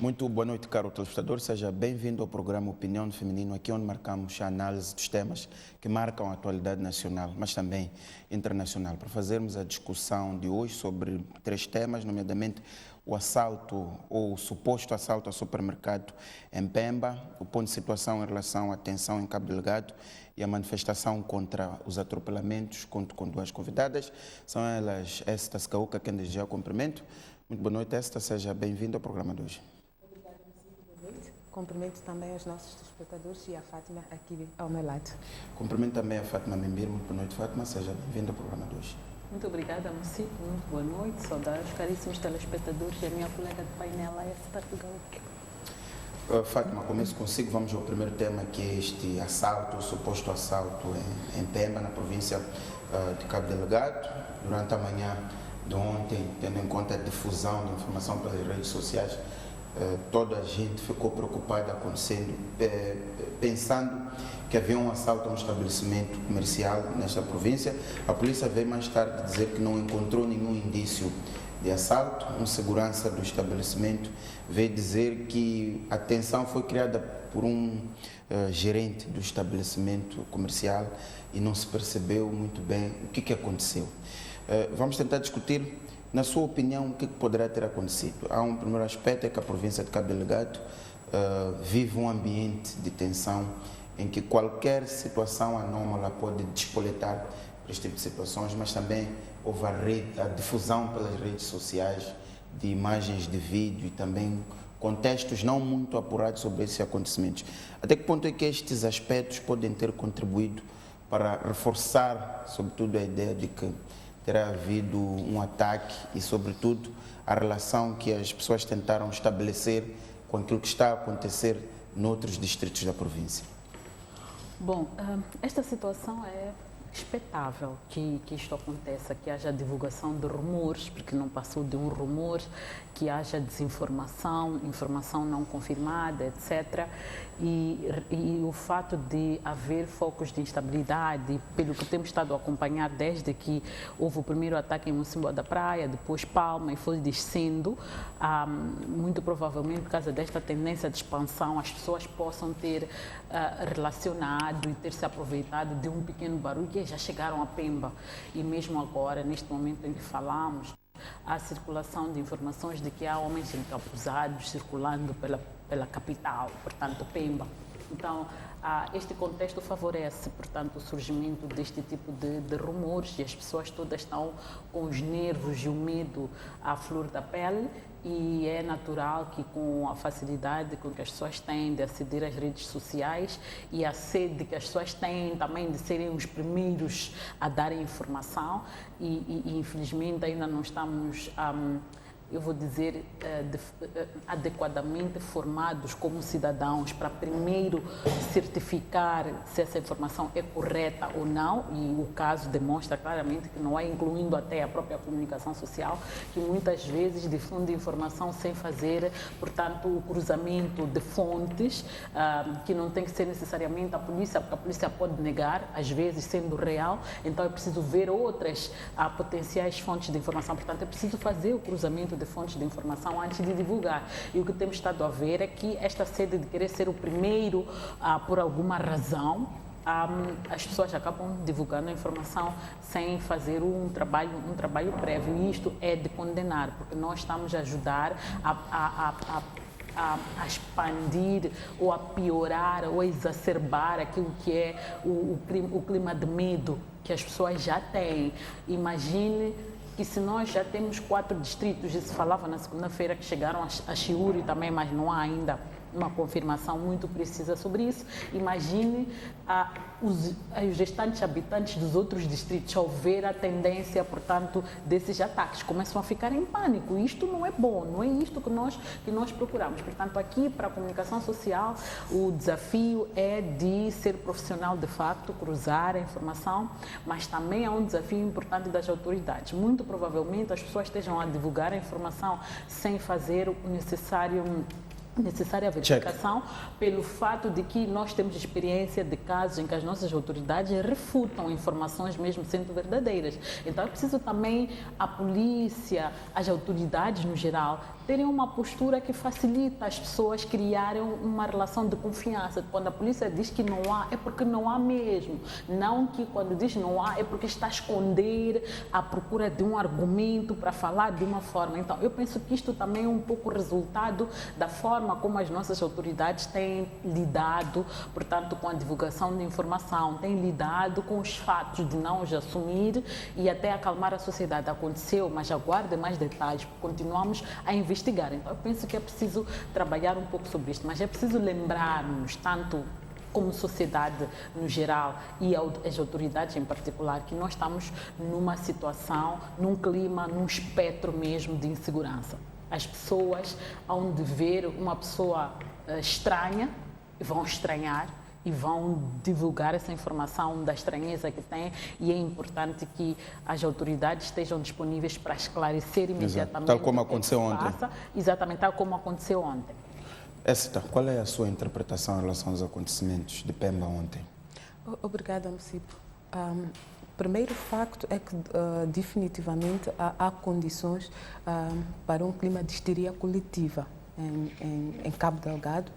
Muito boa noite, caro telespectador. Seja bem-vindo ao programa Opinião Feminino, aqui onde marcamos a análise dos temas que marcam a atualidade nacional, mas também internacional. Para fazermos a discussão de hoje sobre 3 temas, nomeadamente o assalto ou o suposto assalto ao supermercado em Pemba, o ponto de situação em relação à tensão em Cabo Delgado e a manifestação contra os atropelamentos. Conto com 2 convidadas, são elas Esta Scaúca, quem deseja o cumprimento. Muito boa noite, Esta, seja bem-vindo ao programa de hoje. Cumprimento também aos nossos espectadores e a Fátima aqui ao meu lado. Cumprimento também a Fátima Membir. Muito boa noite, Fátima. Seja bem-vinda ao programa de hoje. Muito obrigada, Moci. Muito boa noite. Saudades, caríssimos telespectadores e a minha colega de painel, Esta Scaúca. Fátima, começo consigo. Vamos ao primeiro tema, que é este assalto, o suposto assalto em Pemba, na província de Cabo Delgado. Durante a manhã de ontem, tendo em conta a difusão de informação pelas redes sociais, toda a gente ficou preocupada pensando que havia um assalto a um estabelecimento comercial nesta província. A polícia veio mais tarde dizer que não encontrou nenhum indício de assalto. Um segurança do estabelecimento veio dizer que a tensão foi criada por um gerente do estabelecimento comercial e não se percebeu muito bem o que aconteceu. Vamos tentar discutir. Na sua opinião, o que poderá ter acontecido? Há um primeiro aspecto, é que a província de Cabo Delgado vive um ambiente de tensão em que qualquer situação anómala pode despoletar para este tipo de situações, mas também houve a difusão pelas redes sociais de imagens de vídeo e também contextos não muito apurados sobre esses acontecimentos. Até que ponto é que estes aspectos podem ter contribuído para reforçar, sobretudo, a ideia de que terá havido um ataque e, sobretudo, a relação que as pessoas tentaram estabelecer com aquilo que está a acontecer noutros distritos da província? Bom, esta situação é expectável que isto aconteça, que haja divulgação de rumores, porque não passou de um rumor, que haja desinformação, informação não confirmada, etc. E o fato de haver focos de instabilidade, pelo que temos estado a acompanhar desde que houve o primeiro ataque em Mocimboa da Praia, depois Palma e foi descendo, muito provavelmente por causa desta tendência de expansão, as pessoas possam ter relacionado e ter se aproveitado de um pequeno barulho que já chegaram a Pemba. E mesmo agora, neste momento em que falamos, há circulação de informações de que há homens encapuzados circulando pela capital, portanto, Pemba. Então, este contexto favorece, portanto, o surgimento deste tipo de rumores e as pessoas todas estão com os nervos e o medo à flor da pele. E é natural que, com a facilidade com que as pessoas têm de aceder às redes sociais e a sede que as pessoas têm também de serem os primeiros a darem informação, e infelizmente ainda não estamos, eu vou dizer, adequadamente formados como cidadãos para primeiro certificar se essa informação é correta ou não, e o caso demonstra claramente que não é, incluindo até a própria comunicação social, que muitas vezes difunde informação sem fazer, portanto, o cruzamento de fontes, que não tem que ser necessariamente a polícia, porque a polícia pode negar, às vezes sendo real, então é preciso ver outras potenciais fontes de informação, portanto é preciso fazer o cruzamento de fontes de informação antes de divulgar. E o que temos estado a ver é que esta sede de querer ser o primeiro, por alguma razão, as pessoas acabam divulgando a informação sem fazer um trabalho prévio. E isto é de condenar, porque nós estamos a ajudar a expandir ou a piorar ou a exacerbar aquilo que é o clima de medo que as pessoas já têm. Imagine que se nós já temos 4 distritos, e se falava na segunda-feira que chegaram a Chiuri também, mas não há ainda uma confirmação muito precisa sobre isso. Imagine os restantes habitantes dos outros distritos ao ver a tendência, portanto, desses ataques. Começam a ficar em pânico. Isto não é bom, não é isto que nós procuramos. Portanto, aqui para a comunicação social, o desafio é de ser profissional de facto, cruzar a informação, mas também há um desafio importante das autoridades. Muito provavelmente as pessoas estejam a divulgar a informação sem fazer o necessária verificação, pelo fato de que nós temos experiência de casos em que as nossas autoridades refutam informações mesmo sendo verdadeiras. Então é preciso também a polícia, as autoridades no geral, terem uma postura que facilita as pessoas criarem uma relação de confiança. Quando a polícia diz que não há, é porque não há mesmo. Não que quando diz não há, é porque está a esconder, à procura de um argumento para falar de uma forma. Então, eu penso que isto também é um pouco resultado da forma como as nossas autoridades têm lidado, portanto, com a divulgação de informação, têm lidado com os fatos de não os assumir e até acalmar a sociedade. Aconteceu, mas aguardem mais detalhes, continuamos a investigar. Então, eu penso que é preciso trabalhar um pouco sobre isto, mas é preciso lembrarmos, tanto como sociedade no geral e as autoridades em particular, que nós estamos numa situação, num clima, num espectro mesmo de insegurança. As pessoas, hão de ver uma pessoa estranha, vão estranhar e vão divulgar essa informação da estranheza que tem, e é importante que as autoridades estejam disponíveis para esclarecer imediatamente. Tal como aconteceu ontem. Exatamente, tal como aconteceu ontem. Esta, qual é a sua interpretação em relação aos acontecimentos de Pemba ontem? Obrigada, Mocipo. O primeiro facto é que definitivamente há condições para um clima de histeria coletiva em Cabo Delgado,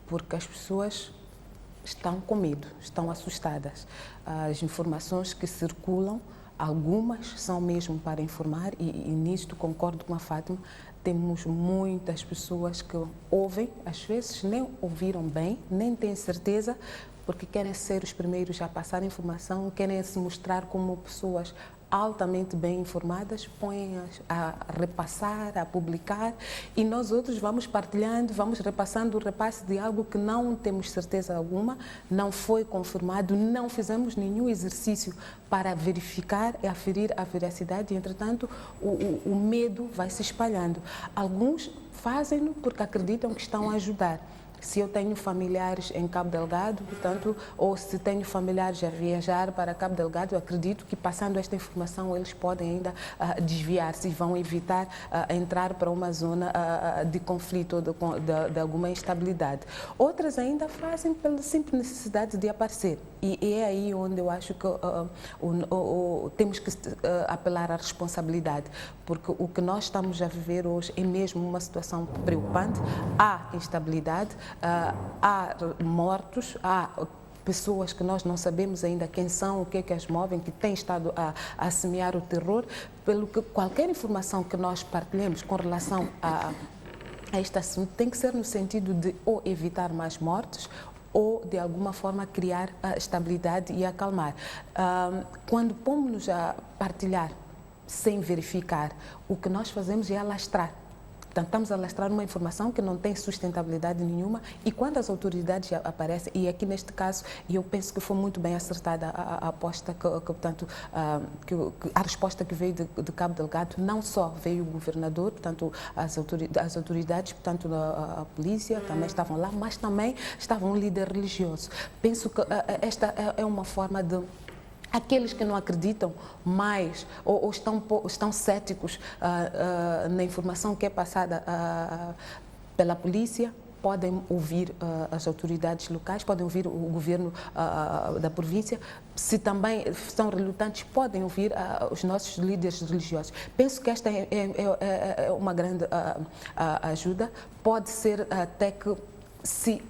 porque as pessoas estão com medo, estão assustadas. As informações que circulam, algumas são mesmo para informar, e nisto concordo com a Fátima. Temos muitas pessoas que ouvem, às vezes nem ouviram bem, nem têm certeza, porque querem ser os primeiros a passar a informação, querem se mostrar como pessoas altamente bem informadas, põem a repassar, a publicar, e nós outros vamos partilhando, vamos repassando o repasse de algo que não temos certeza alguma, não foi confirmado, não fizemos nenhum exercício para verificar e aferir a veracidade, e entretanto o medo vai se espalhando. Alguns fazem-no porque acreditam que estão a ajudar. Se eu tenho familiares em Cabo Delgado, portanto, ou se tenho familiares a viajar para Cabo Delgado, eu acredito que passando esta informação eles podem ainda desviar-se e vão evitar entrar para uma zona de conflito ou de alguma instabilidade. Outras ainda fazem pela simples necessidade de aparecer. E é aí onde eu acho que temos que apelar à responsabilidade, porque o que nós estamos a viver hoje é mesmo uma situação preocupante. Há instabilidade, há mortos, há pessoas que nós não sabemos ainda quem são, o que é que as movem, que têm estado a semear o terror, pelo que qualquer informação que nós partilhemos com relação a este assunto tem que ser no sentido de ou evitar mais mortes, ou de alguma forma criar a estabilidade e acalmar. Quando pomos-nos a partilhar sem verificar, o que nós fazemos é alastrar. Portanto, estamos a alastrar uma informação que não tem sustentabilidade nenhuma, e quando as autoridades aparecem, e aqui neste caso, eu penso que foi muito bem acertada a aposta, portanto, a resposta que veio de Cabo Delgado, não só veio o governador, portanto, as autoridades, portanto, a polícia também estavam lá, mas também estava um líder religioso. Penso que esta é uma forma de aqueles que não acreditam mais ou estão céticos na informação que é passada pela polícia, podem ouvir as autoridades locais, podem ouvir o governo da província. Se também são relutantes, podem ouvir os nossos líderes religiosos. Penso que esta é uma grande ajuda. Pode ser até que, se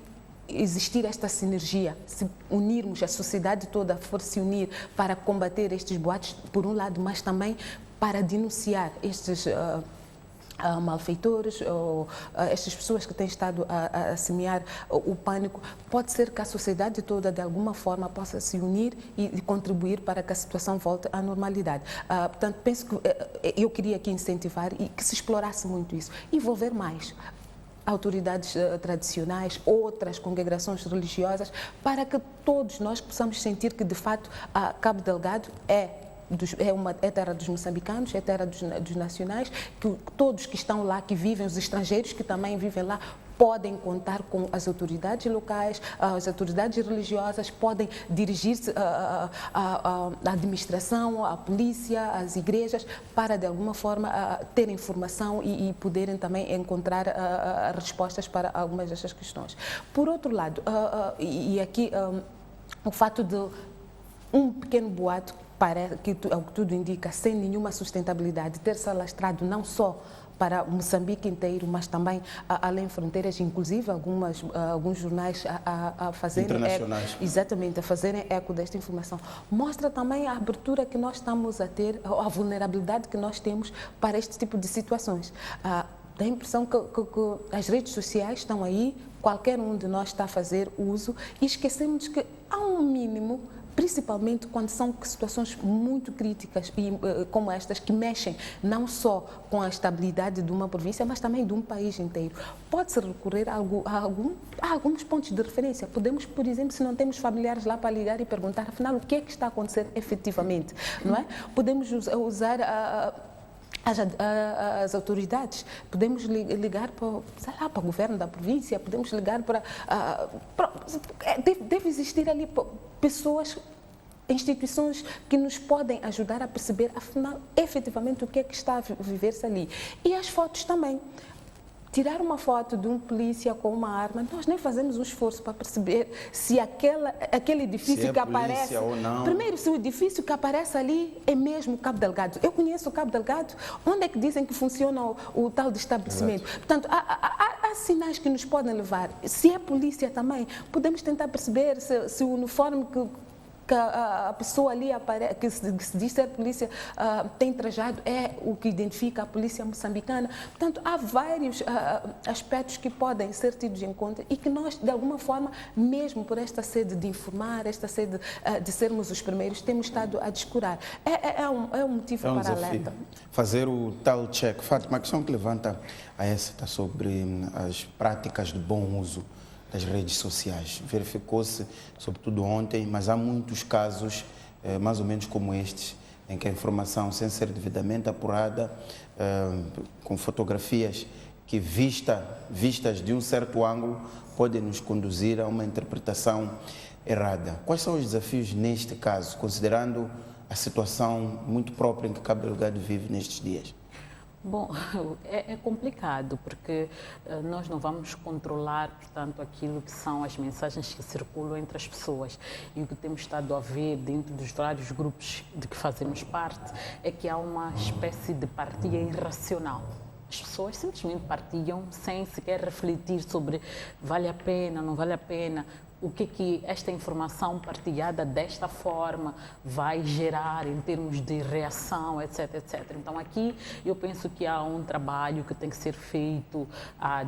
existir esta sinergia, se unirmos, a sociedade toda for se unir para combater estes boatos, por um lado, mas também para denunciar estes malfeitores ou estas pessoas que têm estado a semear o pânico, pode ser que a sociedade toda de alguma forma possa se unir e contribuir para que a situação volte à normalidade. Portanto, penso que eu queria aqui incentivar e que se explorasse muito isso, envolver mais autoridades tradicionais, outras congregações religiosas, para que todos nós possamos sentir que, de fato, Cabo Delgado é terra dos moçambicanos, é terra dos nacionais, que todos que estão lá, que vivem, os estrangeiros que também vivem lá, podem contar com as autoridades locais, as autoridades religiosas, podem dirigir-se à administração, à polícia, às igrejas, para de alguma forma ter informação e poderem também encontrar respostas para algumas destas questões. Por outro lado, e aqui o fato de um pequeno boato, ao que tudo indica, sem nenhuma sustentabilidade, ter-se alastrado não só para Moçambique inteiro, mas também além fronteiras, inclusive alguns jornais a fazerem internacionais. Exatamente, a fazerem eco desta informação. Mostra também a abertura que nós estamos a ter, a vulnerabilidade que nós temos para este tipo de situações. Dá a impressão que as redes sociais estão aí, qualquer um de nós está a fazer uso e esquecemos que há um mínimo, principalmente quando são situações muito críticas como estas, que mexem não só com a estabilidade de uma província, mas também de um país inteiro. Pode-se recorrer a alguns pontos de referência. Podemos, por exemplo, se não temos familiares lá para ligar e perguntar, afinal, o que é que está a acontecer efetivamente, não é? Podemos usar as autoridades, podemos ligar para, sei lá, para o governo da província, podemos ligar deve existir ali pessoas, instituições que nos podem ajudar a perceber, afinal, efetivamente o que é que está a viver-se ali. E as fotos também. Tirar uma foto de um polícia com uma arma, nós nem fazemos um esforço para perceber se aquele edifício que aparece... ou não. Primeiro, se o edifício que aparece ali é mesmo Cabo Delgado. Eu conheço o Cabo Delgado. Onde é que dizem que funciona o tal de estabelecimento? Exato. Portanto, há sinais que nos podem levar. Se é polícia também, podemos tentar perceber se o uniforme que a pessoa ali que se diz ser polícia tem trajado é o que identifica a polícia moçambicana. Portanto, há vários aspectos que podem ser tidos em conta e que nós, de alguma forma, mesmo por esta sede de informar, esta sede de sermos os primeiros, temos estado a descurar. É um motivo para alerta. Fazer o tal check. Fátima, a questão que levanta a essa sobre as práticas de bom uso das redes sociais. Verificou-se, sobretudo ontem, mas há muitos casos, mais ou menos como estes, em que a informação, sem ser devidamente apurada, com fotografias que vistas de um certo ângulo, podem nos conduzir a uma interpretação errada. Quais são os desafios neste caso, considerando a situação muito própria em que Cabo Delgado vive nestes dias? Bom, é complicado porque nós não vamos controlar, portanto, aquilo que são as mensagens que circulam entre as pessoas. E o que temos estado a ver dentro dos vários grupos de que fazemos parte é que há uma espécie de partilha irracional. As pessoas simplesmente partilham sem sequer refletir sobre vale a pena, não vale a pena, o que esta informação partilhada desta forma vai gerar em termos de reação, etc, etc. Então, aqui eu penso que há um trabalho que tem que ser feito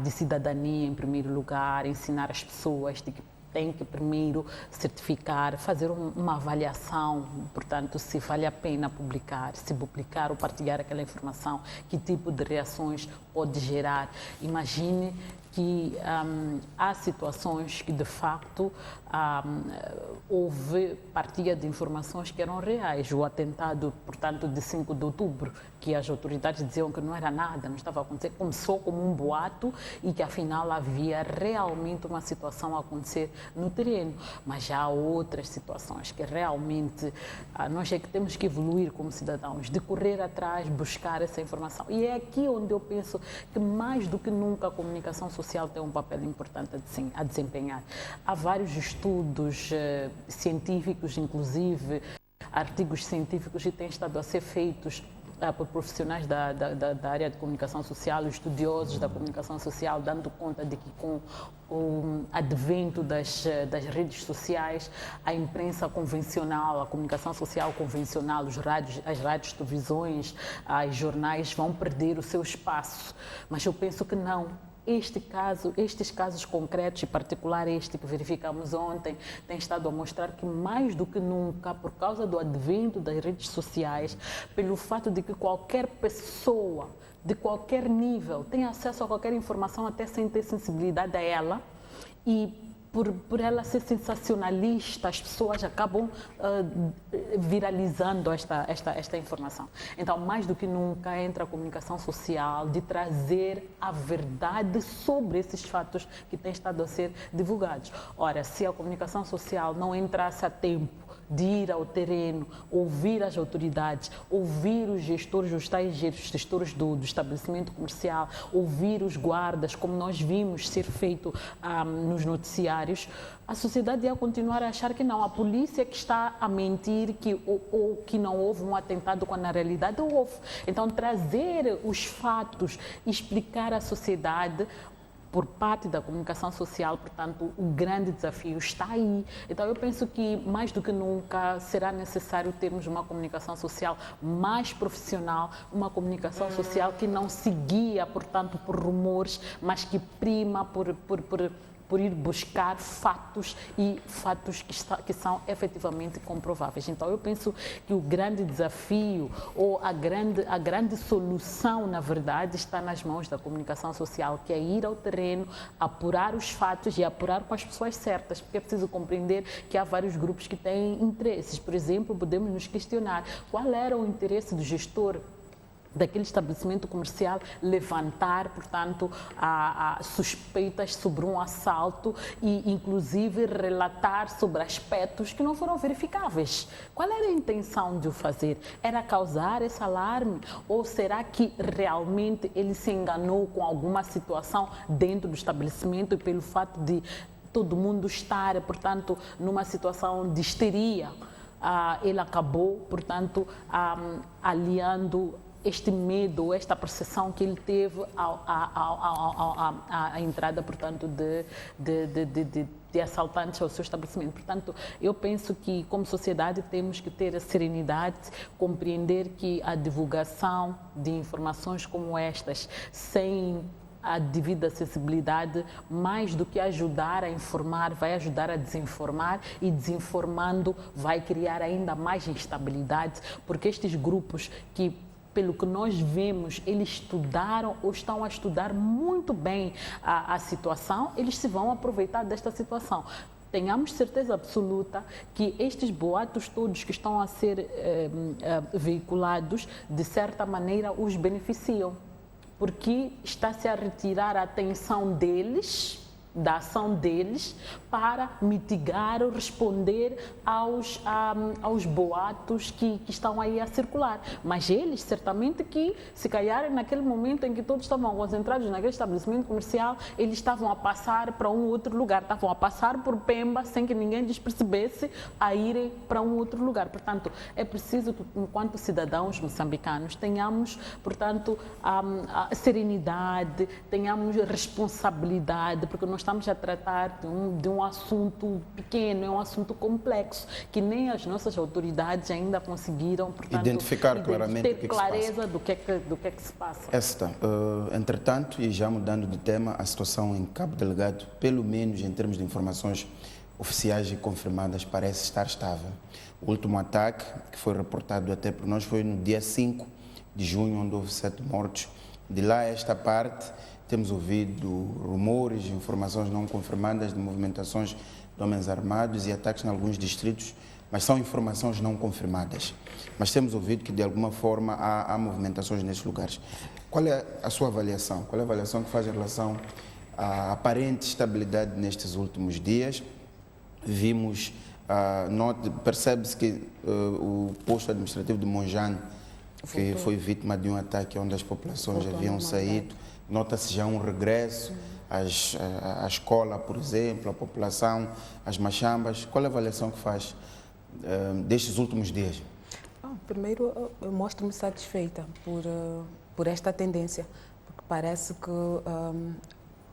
de cidadania, em primeiro lugar, ensinar as pessoas de que tem que primeiro certificar, fazer uma avaliação, portanto, se vale a pena publicar, se publicar ou partilhar aquela informação, que tipo de reações pode gerar. Imagine que há situações que, de facto, houve partilha de informações que eram reais. O atentado, portanto, de 5 de outubro, que as autoridades diziam que não era nada, não estava a acontecer, começou como um boato e que, afinal, havia realmente uma situação a acontecer no terreno. Mas já há outras situações que realmente nós é que temos que evoluir como cidadãos, de correr atrás, buscar essa informação. E é aqui onde eu penso que, mais do que nunca, a comunicação social tem um papel importante a desempenhar. Há vários estudos científicos, inclusive artigos científicos que têm estado a ser feitos por profissionais da área de comunicação social, estudiosos da comunicação social, dando conta de que com o advento das redes sociais, a imprensa convencional, a comunicação social convencional, as rádios, televisões, os jornais vão perder o seu espaço. Mas eu penso que não. Estes casos concretos, em particular este que verificamos ontem, tem estado a mostrar que, mais do que nunca, por causa do advento das redes sociais, pelo fato de que qualquer pessoa, de qualquer nível, tem acesso a qualquer informação, até sem ter sensibilidade a ela, e por ela ser sensacionalista, as pessoas acabam viralizando esta informação. Então, mais do que nunca, entra a comunicação social de trazer a verdade sobre esses fatos que têm estado a ser divulgados. Ora, se a comunicação social não entrasse a tempo de ir ao terreno, ouvir as autoridades, ouvir os gestores, os tais gestores do estabelecimento comercial, ouvir os guardas, como nós vimos ser feito nos noticiários, a sociedade ia continuar a achar que não, a polícia que está a mentir ou que não houve um atentado, quando na realidade houve. Então, trazer os fatos, explicar à sociedade por parte da comunicação social, portanto, o grande desafio está aí. Então, eu penso que, mais do que nunca, será necessário termos uma comunicação social mais profissional, uma comunicação social que não se guia, portanto, por rumores, mas que prima por ir buscar fatos e fatos que são efetivamente comprováveis. Então, eu penso que o grande desafio ou a grande solução, na verdade, está nas mãos da comunicação social, que é ir ao terreno, apurar os fatos e apurar com as pessoas certas, porque é preciso compreender que há vários grupos que têm interesses. Por exemplo, podemos nos questionar qual era o interesse do gestor daquele estabelecimento comercial levantar, portanto, suspeitas sobre um assalto e, inclusive, relatar sobre aspectos que não foram verificáveis. Qual era a intenção de o fazer? Era causar esse alarme? Ou será que realmente ele se enganou com alguma situação dentro do estabelecimento e pelo fato de todo mundo estar, portanto, numa situação de histeria, ele acabou, portanto, aliando este medo, esta percepção que ele teve à entrada, portanto, de assaltantes ao seu estabelecimento. Portanto, eu penso que, como sociedade, temos que ter a serenidade, compreender que a divulgação de informações como estas, sem a devida acessibilidade, mais do que ajudar a informar, vai ajudar a desinformar, e desinformando vai criar ainda mais instabilidade, porque estes grupos que, pelo que nós vemos, eles estudaram ou estão a estudar muito bem a situação, eles se vão aproveitar desta situação. Tenhamos certeza absoluta que estes boatos todos que estão a ser veiculados, de certa maneira, os beneficiam, porque está-se a retirar a atenção deles, da ação deles, para mitigar ou responder aos boatos que estão aí a circular. Mas eles, certamente que, se calhar, naquele momento em que todos estavam concentrados naquele estabelecimento comercial, eles estavam a passar para um outro lugar, estavam a passar por Pemba, sem que ninguém lhes percebesse, a irem para um outro lugar. Portanto, é preciso que, enquanto cidadãos moçambicanos, tenhamos, portanto, a serenidade, tenhamos responsabilidade, porque nós estamos a tratar de um assunto pequeno, é um assunto complexo, que nem as nossas autoridades ainda conseguiram, portanto, identificar claramente ter clareza do que é que se passa. Entretanto, e já mudando de tema, a situação em Cabo Delgado, pelo menos em termos de informações oficiais e confirmadas, parece estar estável. O último ataque, que foi reportado até por nós, foi no dia 5 de junho, onde houve 7 mortos. De lá a esta parte, temos ouvido rumores, informações não confirmadas de movimentações de homens armados e ataques em alguns distritos, mas são informações não confirmadas. Mas temos ouvido que, de alguma forma, há movimentações nesses lugares. Qual é a sua avaliação? Qual é a avaliação que faz em relação à aparente estabilidade nestes últimos dias? Vimos, percebe-se que o posto administrativo de Monjane foi vítima de um ataque onde as populações haviam saído. Nota-se já um regresso à escola, por exemplo, à população, às machambas. Qual é a avaliação que faz destes últimos dias? Primeiro, eu mostro-me satisfeita por esta tendência, porque parece que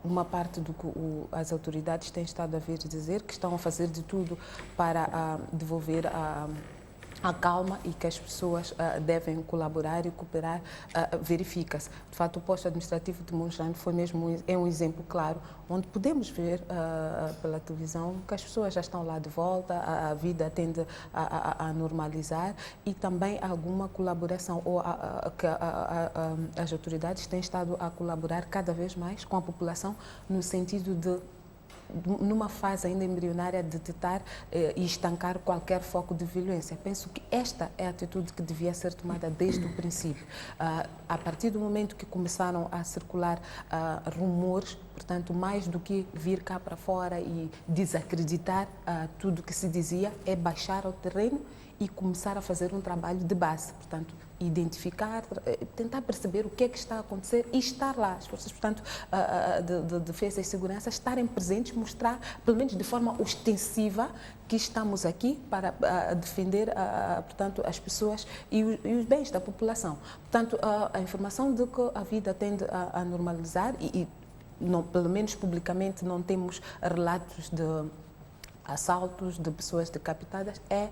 uma parte do que as autoridades têm estado a vir dizer, que estão a fazer de tudo para devolver a calma e que as pessoas devem colaborar e cooperar, verifica-se. De fato, o posto administrativo de Monjane é um exemplo claro, onde podemos ver pela televisão que as pessoas já estão lá de volta, a vida tende a normalizar, e também alguma colaboração, ou que as autoridades têm estado a colaborar cada vez mais com a população, no sentido de numa fase ainda embrionária, detectar e estancar qualquer foco de violência. Penso que esta é a atitude que devia ser tomada desde o princípio. A partir do momento que começaram a circular rumores, portanto, mais do que vir cá para fora e desacreditar tudo que se dizia, é baixar ao terreno e começar a fazer um trabalho de base, portanto, identificar, tentar perceber o que é que está a acontecer e estar lá. As forças, portanto, de defesa e segurança estarem presentes, mostrar, pelo menos de forma ostensiva, que estamos aqui para defender, portanto, as pessoas e os bens da população. Portanto, a informação de que a vida tende a normalizar e não, pelo menos publicamente não temos relatos de assaltos, de pessoas decapitadas, é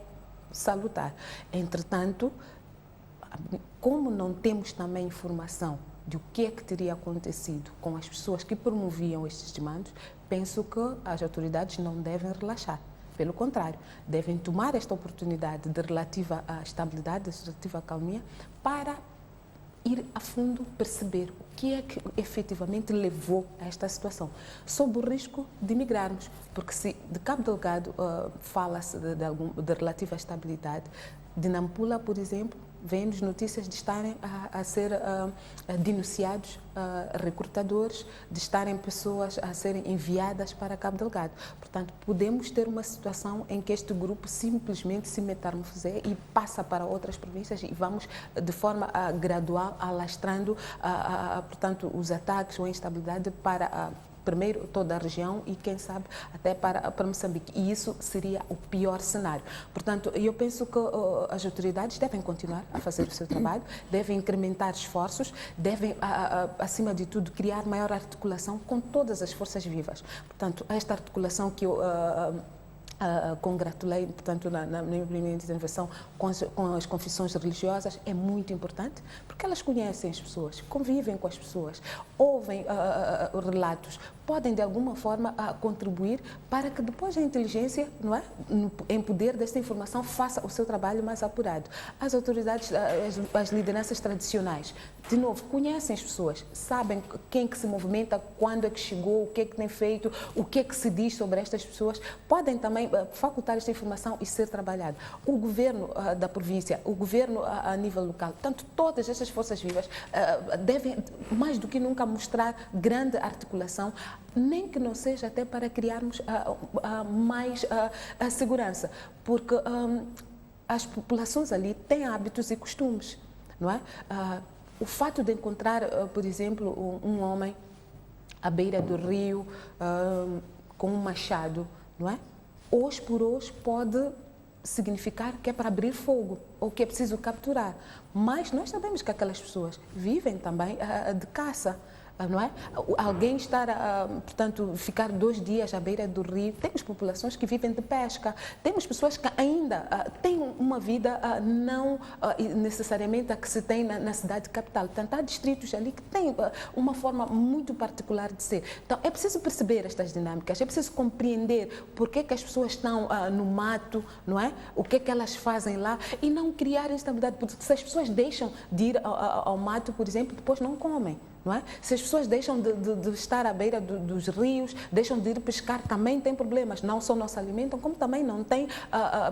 salutar. Entretanto, como não temos também informação de o que é que teria acontecido com as pessoas que promoviam estes desmandos, penso que as autoridades não devem relaxar. Pelo contrário, devem tomar esta oportunidade de relativa à estabilidade, de relativa à calmia, para ir a fundo perceber o que é que efetivamente levou a esta situação, sob o risco de migrarmos, porque se de Cabo Delgado fala-se de relativa estabilidade, de Nampula, por exemplo, vemos notícias de estarem a ser denunciados recrutadores, de estarem pessoas a serem enviadas para Cabo Delgado. Portanto, podemos ter uma situação em que este grupo simplesmente se metamorfoseia e passa para outras províncias e vamos, de forma gradual, alastrando, portanto, os ataques ou a instabilidade para primeiro toda a região e, quem sabe, até para Moçambique. E isso seria o pior cenário. Portanto, eu penso que as autoridades devem continuar a fazer o seu trabalho, devem incrementar esforços, devem, acima de tudo, criar maior articulação com todas as forças vivas. Portanto, esta articulação que eu congratulei, portanto, na minha primeira intervenção com as confissões religiosas, é muito importante, porque elas conhecem as pessoas, convivem com as pessoas, ouvem relatos, podem de alguma forma contribuir para que depois a inteligência, não é, em poder desta informação, faça o seu trabalho mais apurado. As autoridades, as lideranças tradicionais, de novo, conhecem as pessoas, sabem quem que se movimenta, quando é que chegou, o que é que tem feito, o que é que se diz sobre estas pessoas, podem também facultar esta informação e ser trabalhado. O governo da província, o governo a nível local, portanto, todas estas forças vivas devem, mais do que nunca, mostrar grande articulação, nem que não seja até para criarmos mais segurança, porque as populações ali têm hábitos e costumes, não é? O fato de encontrar, por exemplo, um homem à beira do rio com um machado, não é? Hoje por hoje pode significar que é para abrir fogo ou que é preciso capturar. Mas nós sabemos que aquelas pessoas vivem também de caça, não é? Alguém estar, portanto, ficar 2 dias à beira do rio. Temos populações que vivem de pesca, temos pessoas que ainda têm uma vida não necessariamente a que se tem na cidade capital. Portanto, há distritos ali que têm uma forma muito particular de ser. Então, é preciso perceber estas dinâmicas, é preciso compreender porque é que as pessoas estão no mato, não é? O que é que elas fazem lá e não criar instabilidade, porque se as pessoas deixam de ir ao mato, por exemplo, depois não comem. Não é? Se as pessoas deixam de estar à beira dos rios, deixam de ir pescar, também tem problemas. Não só não se alimentam, como também não têm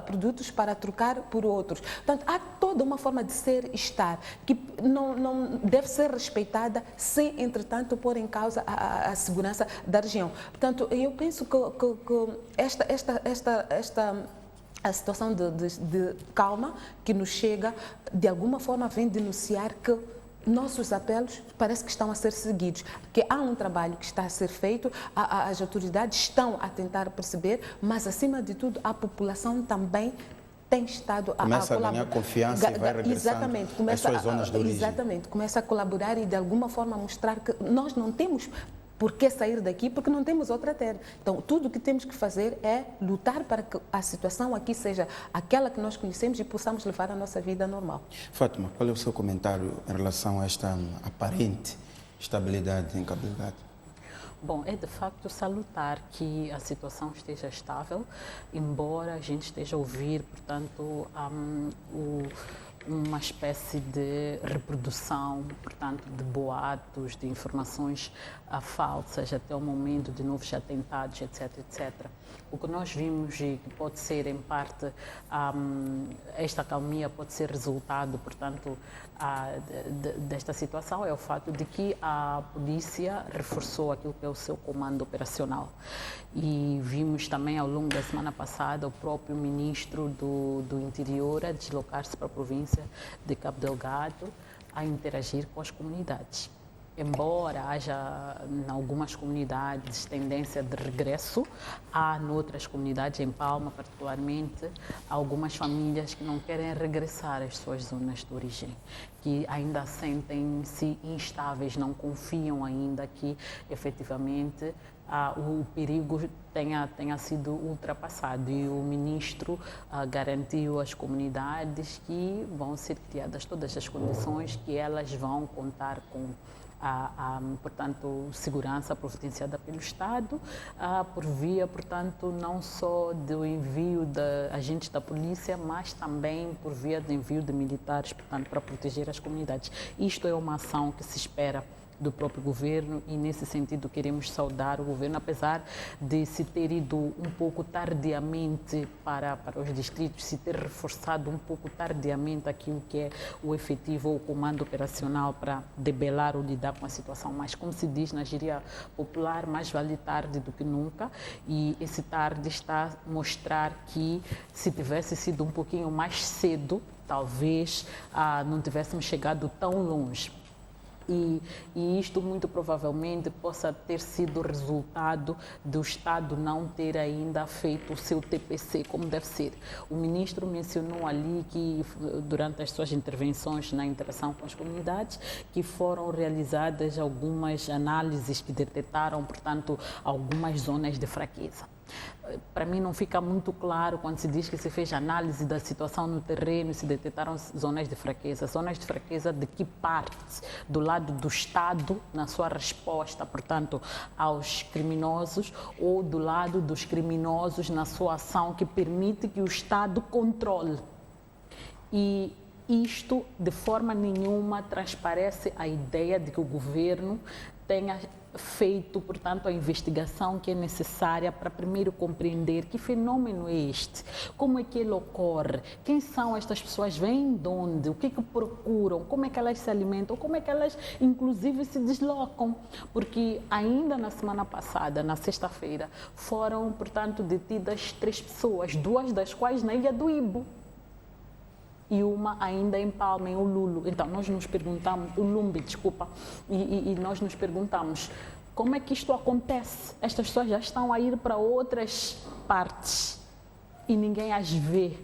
produtos para trocar por outros. Portanto, há toda uma forma de ser e estar que não deve ser respeitada sem, entretanto, pôr em causa a segurança da região. Portanto, eu penso que a situação de calma que nos chega, de alguma forma, vem denunciar que nossos apelos parece que estão a ser seguidos, que há um trabalho que está a ser feito, as autoridades estão a tentar perceber, mas, acima de tudo, a população também tem estado começa a ganhar confiança e vai regressando às suas zonas de origem. Exatamente, começa a colaborar e, de alguma forma, mostrar que nós não temos por que sair daqui, porque não temos outra terra. Então, tudo o que temos que fazer é lutar para que a situação aqui seja aquela que nós conhecemos e possamos levar a nossa vida normal. Fátima, qual é o seu comentário em relação a esta aparente estabilidade em Cabo Delgado? Bom, é de facto salutar que a situação esteja estável, embora a gente esteja a ouvir, portanto, uma espécie de reprodução, portanto, de boatos, de informações falsas até o momento de novos atentados, etc, etc. O que nós vimos e que pode ser, em parte, esta calmia pode ser resultado, portanto, desta situação é o fato de que a polícia reforçou aquilo que é o seu comando operacional. E vimos também ao longo da semana passada o próprio ministro do Interior a deslocar-se para a província de Cabo Delgado a interagir com as comunidades. Embora haja em algumas comunidades tendência de regresso, há noutras comunidades, em Palma particularmente, algumas famílias que não querem regressar às suas zonas de origem, que ainda sentem-se instáveis, não confiam ainda que efetivamente o perigo tenha sido ultrapassado, e o ministro garantiu às comunidades que vão ser criadas todas as condições que elas vão contar com portanto, segurança providenciada pelo Estado, por via, portanto, não só do envio de agentes da polícia, mas também por via do envio de militares, portanto, para proteger as comunidades. Isto é uma ação que se espera do próprio governo, e nesse sentido queremos saudar o governo, apesar de se ter ido um pouco tardiamente para os distritos, se ter reforçado um pouco tardiamente aquilo que é o efetivo ou o comando operacional para debelar ou lidar com a situação. Mas, como se diz na gíria popular, mais vale tarde do que nunca, e esse tarde está a mostrar que, se tivesse sido um pouquinho mais cedo, talvez não tivéssemos chegado tão longe. E isto muito provavelmente possa ter sido resultado do Estado não ter ainda feito o seu TPC como deve ser. O ministro mencionou ali que, durante as suas intervenções na interação com as comunidades, que foram realizadas algumas análises que detectaram, portanto, algumas zonas de fraqueza. Para mim não fica muito claro quando se diz que se fez análise da situação no terreno e se detectaram zonas de fraqueza. Zonas de fraqueza de que parte? Do lado do Estado, na sua resposta, portanto, aos criminosos, ou do lado dos criminosos na sua ação que permite que o Estado controle? E isto, de forma nenhuma, transparece a ideia de que o governo tenha feito, portanto, a investigação que é necessária para primeiro compreender que fenômeno é este, como é que ele ocorre, quem são estas pessoas, vêm de onde, o que procuram, como é que elas se alimentam, como é que elas, inclusive, se deslocam. Porque ainda na semana passada, na sexta-feira, foram, portanto, detidas 3 pessoas, 2 das quais na Ilha do Ibo, e uma ainda em Palma, em Ululo. Então, nós nos perguntamos, Ulumbe, desculpa, e nós nos perguntamos, como é que isto acontece? Estas pessoas já estão a ir para outras partes e ninguém as vê.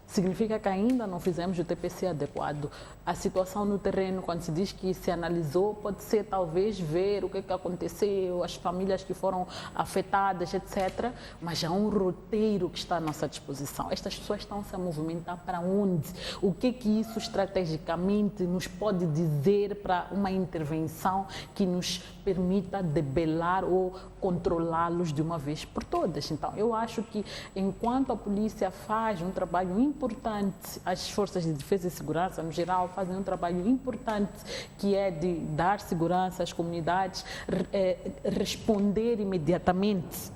Significa que ainda não fizemos o TPC adequado. A situação no terreno, quando se diz que se analisou, pode ser talvez ver o que aconteceu, as famílias que foram afetadas, etc. Mas há um roteiro que está à nossa disposição. Estas pessoas estão-se a movimentar para onde? O que isso estrategicamente nos pode dizer para uma intervenção que nos permita debelar ou controlá-los de uma vez por todas? Então, eu acho que enquanto a polícia faz um trabalho importante, as forças de defesa e segurança, no geral, fazem um trabalho importante, que é de dar segurança às comunidades, responder imediatamente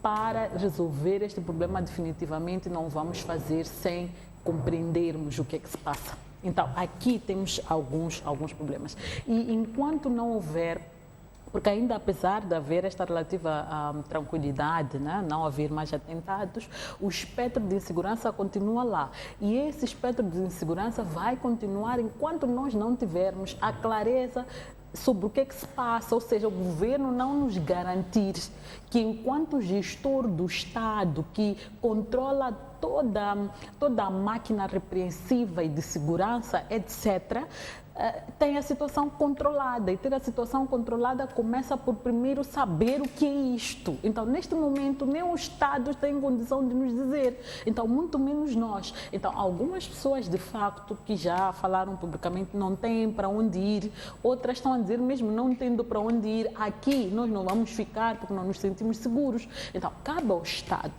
para resolver este problema. Definitivamente não vamos fazer sem compreendermos o que é que se passa. Então, aqui temos alguns problemas. E enquanto não houver, porque ainda apesar de haver esta relativa tranquilidade, né, não haver mais atentados, o espectro de insegurança continua lá. E esse espectro de insegurança vai continuar enquanto nós não tivermos a clareza sobre o que é que se passa, ou seja, o governo não nos garantir que, enquanto gestor do Estado, que controla toda a máquina repreensiva e de segurança, etc., tem a situação controlada. E ter a situação controlada começa por primeiro saber o que é isto. Então, neste momento, nem o Estado tem condição de nos dizer. Então, muito menos nós. Então, algumas pessoas, de facto, que já falaram publicamente, não têm para onde ir. Outras estão a dizer, mesmo não tendo para onde ir, aqui nós não vamos ficar porque não nos sentimos seguros. Então, cabe ao Estado,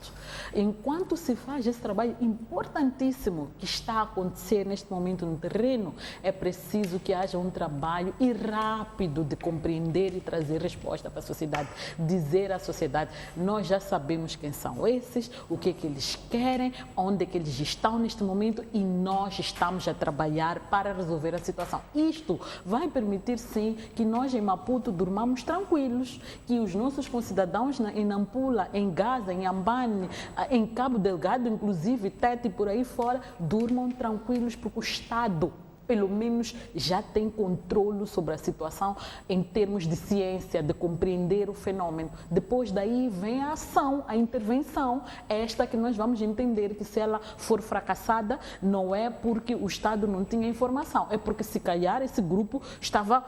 enquanto se faz esse trabalho importantíssimo que está a acontecer neste momento no terreno, é preciso que haja um trabalho e rápido de compreender e trazer resposta para a sociedade. Dizer à sociedade, nós já sabemos quem são esses, o que é que eles querem, onde é que eles estão neste momento e nós estamos a trabalhar para resolver a situação. Isto vai permitir, sim, que nós em Maputo durmamos tranquilos, que os nossos concidadãos em Nampula, em Gaza, em Ambane, em Cabo Delgado, inclusive Tete e por aí fora, durmam tranquilos porque o Estado, pelo menos, já tem controle sobre a situação em termos de ciência, de compreender o fenômeno. Depois daí vem a ação, a intervenção, esta que nós vamos entender que se ela for fracassada, não é porque o Estado não tinha informação, é porque se calhar esse grupo estava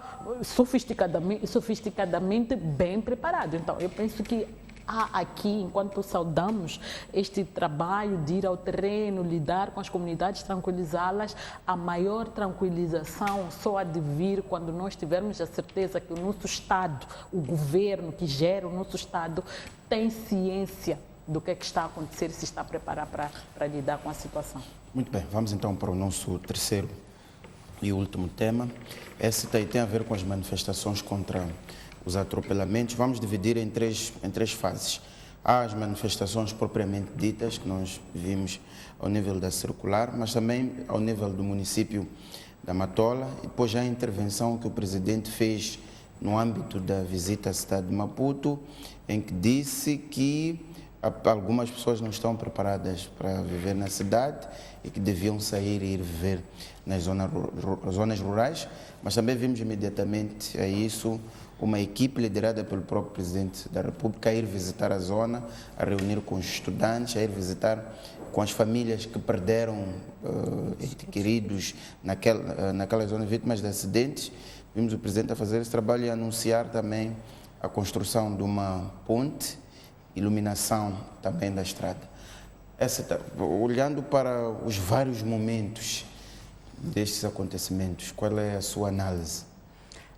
sofisticadamente bem preparado. Então, eu penso que há aqui, enquanto saudamos este trabalho de ir ao terreno, lidar com as comunidades, tranquilizá-las, a maior tranquilização só há de vir quando nós tivermos a certeza que o nosso Estado, o governo que gera o nosso Estado, tem ciência do que é que está a acontecer e se está a preparar para lidar com a situação. Muito bem, vamos então para o nosso terceiro e último tema. Esse tem a ver com as manifestações contra os atropelamentos. Vamos dividir em três fases. Há as manifestações propriamente ditas, que nós vimos ao nível da circular, mas também ao nível do município da Matola, e depois já a intervenção que o presidente fez no âmbito da visita à cidade de Maputo, em que disse que algumas pessoas não estão preparadas para viver na cidade e que deviam sair e ir viver nas zonas rurais, mas também vimos imediatamente a isso uma equipe liderada pelo próprio Presidente da República a ir visitar a zona, a reunir com os estudantes, a ir visitar com as famílias que perderam entes queridos naquela zona vítimas de acidentes. Vimos o Presidente a fazer esse trabalho e a anunciar também a construção de uma ponte, iluminação também da estrada. Olhando para os vários momentos destes acontecimentos, qual é a sua análise?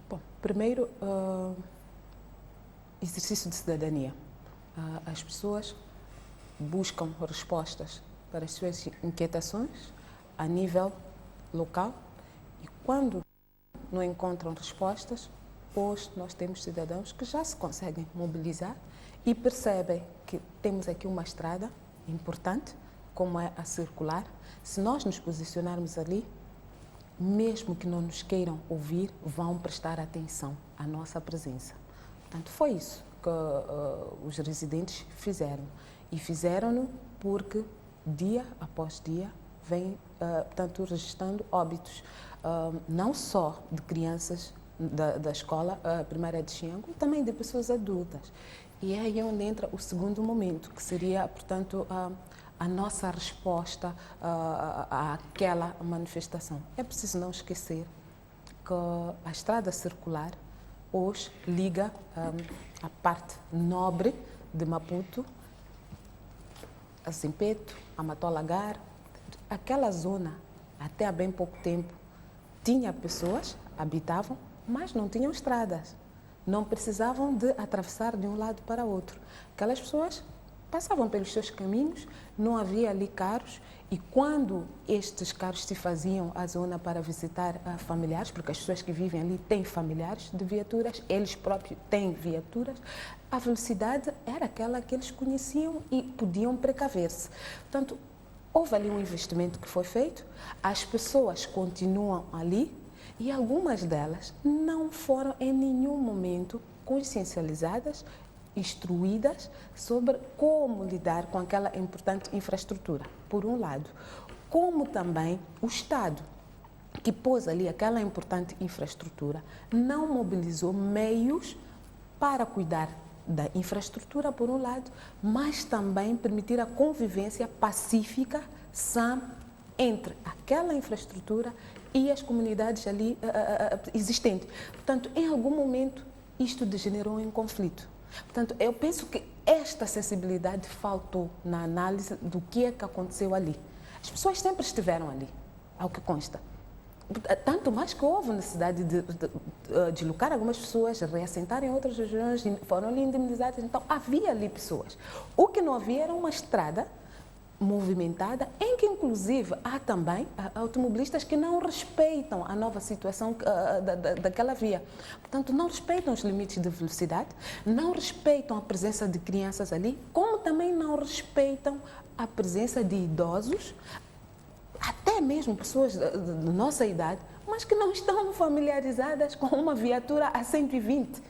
Bom, primeiro, exercício de cidadania. As pessoas buscam respostas para as suas inquietações a nível local e quando não encontram respostas, pois nós temos cidadãos que já se conseguem mobilizar e percebem que temos aqui uma estrada importante, como é a circular. Se nós nos posicionarmos ali, mesmo que não nos queiram ouvir, vão prestar atenção à nossa presença. Portanto, foi isso que os residentes fizeram. E fizeram-no porque, dia após dia, vem, portanto, registrando óbitos, não só de crianças da escola primária de Xiango, e também de pessoas adultas. E é aí onde entra o segundo momento, que seria, portanto, a nossa resposta àquela manifestação. É preciso não esquecer que a estrada circular hoje liga a parte nobre de Maputo, a Zimpeto, a Matolagar. Aquela zona, até há bem pouco tempo, tinha pessoas, habitavam, mas não tinham estradas. Não precisavam de atravessar de um lado para outro. Aquelas pessoas passavam pelos seus caminhos, não havia ali carros, e quando estes carros se faziam à zona para visitar familiares, porque as pessoas que vivem ali têm familiares de viaturas, eles próprios têm viaturas, a velocidade era aquela que eles conheciam e podiam precaver-se. Portanto, houve ali um investimento que foi feito, as pessoas continuam ali e algumas delas não foram em nenhum momento consciencializadas, instruídas sobre como lidar com aquela importante infraestrutura, por um lado. Como também o Estado, que pôs ali aquela importante infraestrutura, não mobilizou meios para cuidar da infraestrutura, por um lado, mas também permitir a convivência pacífica, sã, entre aquela infraestrutura e as comunidades ali existentes. Portanto, em algum momento, isto degenerou em conflito. Portanto, eu penso que esta sensibilidade faltou na análise do que é que aconteceu ali. As pessoas sempre estiveram ali, ao que consta. Tanto mais que houve necessidade de deslocar algumas pessoas, reassentar em outras regiões, foram ali indemnizadas. Então, havia ali pessoas. O que não havia era uma estrada movimentada, em que inclusive há também automobilistas que não respeitam a nova situação daquela via. Portanto, não respeitam os limites de velocidade, não respeitam a presença de crianças ali, como também não respeitam a presença de idosos, até mesmo pessoas de nossa idade, mas que não estão familiarizadas com uma viatura a 120.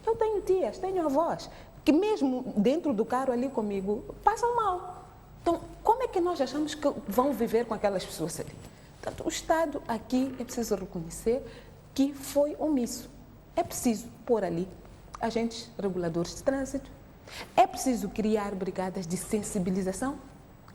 Eu tenho tias, tenho avós, que mesmo dentro do carro ali comigo, passam mal. Então, como é que nós achamos que vão viver com aquelas pessoas ali? Portanto, o Estado aqui é preciso reconhecer que foi omisso. É preciso pôr ali agentes reguladores de trânsito, é preciso criar brigadas de sensibilização,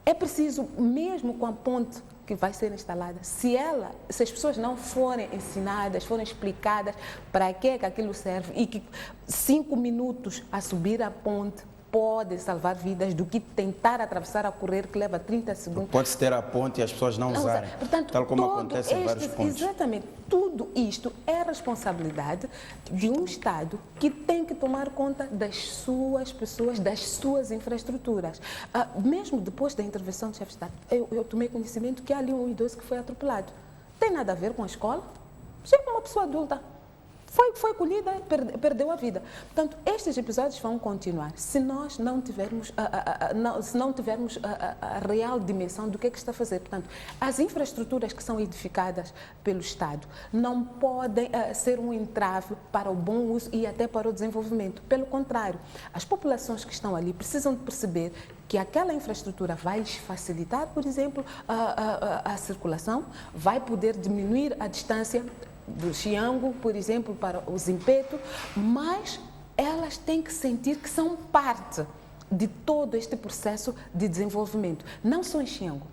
é preciso, mesmo com a ponte que vai ser instalada, se as pessoas não forem ensinadas, forem explicadas para que aquilo serve e que 5 minutos a subir a ponte pode salvar vidas do que tentar atravessar a correr que leva 30 segundos. Pode-se ter a ponte e as pessoas não usarem, portanto, tal como acontece em vários pontos. Exatamente. Tudo isto é responsabilidade de um Estado que tem que tomar conta das suas pessoas, das suas infraestruturas. Mesmo depois da intervenção do chefe de Estado, eu tomei conhecimento que há ali um idoso que foi atropelado. Tem nada a ver com a escola? Chega uma pessoa adulta. Foi colhida, perdeu a vida. Portanto, estes episódios vão continuar se nós não tivermos a real dimensão do que está a fazer. Portanto, as infraestruturas que são edificadas pelo Estado não podem ser um entrave para o bom uso e até para o desenvolvimento. Pelo contrário, as populações que estão ali precisam de perceber que aquela infraestrutura vai lhes facilitar, por exemplo, a circulação, vai poder diminuir a distância do Xiango, por exemplo, para o Zimpeto, mas elas têm que sentir que são parte de todo este processo de desenvolvimento. Não só em Xiango.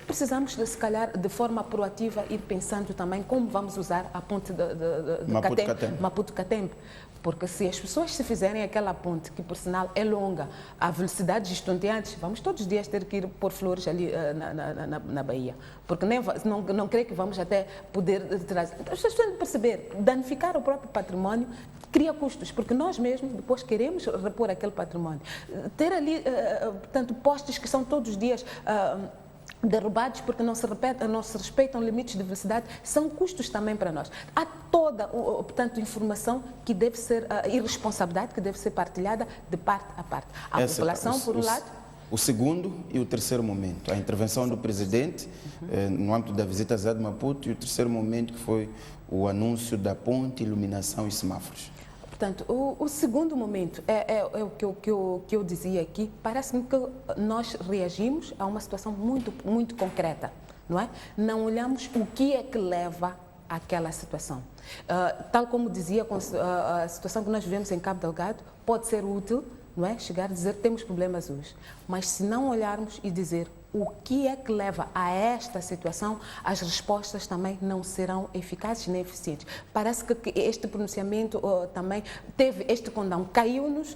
Precisamos, se calhar, de forma proativa, ir pensando também como vamos usar a ponte de Maputo-Catembe. Porque se as pessoas se fizerem aquela ponte, que por sinal é longa, a velocidades estonteantes, vamos todos os dias ter que ir pôr flores ali na Bahia. Porque não creio que vamos até poder trazer. As pessoas têm de perceber, danificar o próprio património cria custos, porque nós mesmos depois queremos repor aquele património. Ter ali, portanto, postes que são todos os dias derrubados porque não se respeitam limites de velocidade, são custos também para nós. Há toda, portanto, informação que deve ser, e responsabilidade que deve ser partilhada de parte a parte. A população, por um lado. O segundo e o terceiro momento, a intervenção do Presidente no âmbito da visita a Cidade de Maputo, e o terceiro momento que foi o anúncio da ponte, iluminação e semáforos. Portanto, o segundo momento é o que eu dizia aqui. Parece-me que nós reagimos a uma situação muito, muito concreta, não é? Não olhamos o que é que leva àquela situação. Tal como dizia, a situação que nós vivemos em Cabo Delgado pode ser útil, não é? Chegar a dizer que temos problemas hoje. Mas se não olharmos e dizer o que é que leva a esta situação, as respostas também não serão eficazes nem eficientes. Parece que este pronunciamento também teve este condão, caiu-nos